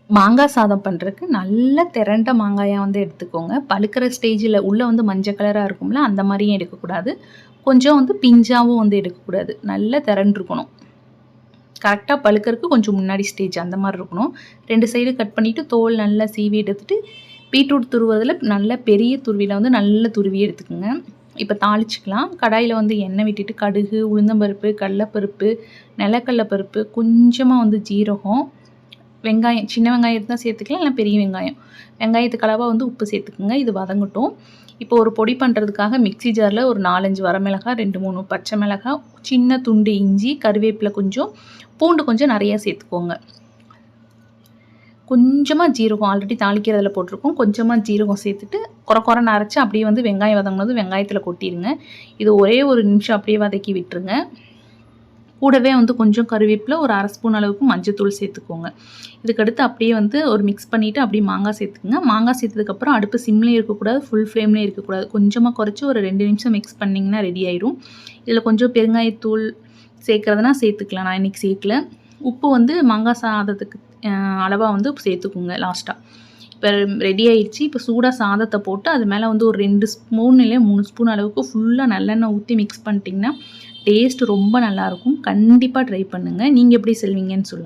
மாங்காய் சாதம் பண்ணுறதுக்கு நல்ல திரண்ட மாங்காயாக வந்து எடுத்துக்கோங்க. பழுக்கிற ஸ்டேஜில் உள்ளே வந்து மஞ்சள் கலராக இருக்கும்ல, அந்த மாதிரியும் எடுக்கக்கூடாது. கொஞ்சம் வந்து பிஞ்சாகவும் வந்து எடுக்கக்கூடாது. நல்ல திரண்டிருக்கணும். கரெக்டாக பழுக்கிறதுக்கு கொஞ்சம் முன்னாடி ஸ்டேஜ் அந்த மாதிரி இருக்கணும். 2 சைடு கட் பண்ணிவிட்டு தோல் நல்லா சீவி எடுத்துகிட்டு பீட்ரூட் துருவதில் நல்ல பெரிய துருவியில் வந்து நல்ல துருவி எடுத்துக்கோங்க. இப்போ தாளிச்சிக்கலாம். கடாயில் வந்து எண்ணெய் விட்டுட்டு கடுகு, உளுந்தம்பருப்பு, கடலைப்பருப்பு, நிலக்கடலைப்பருப்பு, கொஞ்சமாக வந்து ஜீரகம், வெங்காயம், சின்ன வெங்காயம் இருந்தால் சேர்த்துக்கலாம், இல்லை பெரிய வெங்காயம். வெங்காயத்துக்கு அளவாக வந்து உப்பு சேர்த்துக்குங்க. இது வதங்கட்டும். இப்போ ஒரு பொடி பண்ணுறதுக்காக மிக்ஸி ஜாரில் ஒரு 4-5 வரமிளகாய், 2-3 பச்சை மிளகாய், சின்ன துண்டு இஞ்சி, கருவேப்பிலை கொஞ்சம், பூண்டு கொஞ்சம் நிறையா சேர்த்துக்கோங்க. கொஞ்சமாக ஜீரகம் ஆல்ரெடி தாளிக்கிறதுல போட்டிருக்கோம். கொஞ்சமாக ஜீரகம் சேர்த்துட்டு குறைன்னு அரைச்சி அப்படியே வந்து வெங்காயம் வதங்கினது வெங்காயத்தில் கொட்டிடுங்க. இது ஒரே ஒரு நிமிஷம் அப்படியே வதக்கி விட்டுருங்க. கூடவே வந்து கொஞ்சம் கருவேப்பிலை, ஒரு 1/2 ஸ்பூன் அளவுக்கு மஞ்சத்தூள் சேர்த்துக்கோங்க. இதுக்கடுத்து அப்படியே வந்து ஒரு மிக்ஸ் பண்ணிவிட்டு அப்படியே மாங்காய் சேர்த்துக்குங்க. மாங்காய் சேர்த்ததுக்கப்புறம் அடுப்பு சிம்லேயும் இருக்கக்கூடாது, ஃபுல் ஃப்ளேம்லேயும் இருக்கக்கூடாது. கொஞ்சமாக குறைச்சி ஒரு 2 நிமிஷம் மிக்ஸ் பண்ணிங்கன்னா ரெடி ஆயிரும். இதில் கொஞ்சம் பெருங்காயத்தூள் சேர்க்குறதுனா சேர்த்துக்கலாம். நான் இன்றைக்கி சேர்க்கல. உப்பு வந்து மாங்காய் சாதத்துக்கு அளவாக வந்து சேர்த்துக்குங்க லாஸ்ட்டாக. இப்போ ரெடி ஆயிடுச்சு. இப்போ சூடாக சாதத்தை போட்டு அது மேலே வந்து ஒரு 2 ஸ்பூன் இல்லை 3 ஸ்பூன் அளவுக்கு ஃபுல்லாக நல்லெண்ணெய் ஊற்றி மிக்ஸ் பண்ணிட்டிங்கன்னா டேஸ்ட் ரொம்ப நல்லாயிருக்கும். கண்டிப்பாக ட்ரை பண்ணுங்கள். நீங்கள் எப்படி செய்வீங்கன்னு சொல்லுங்கள்.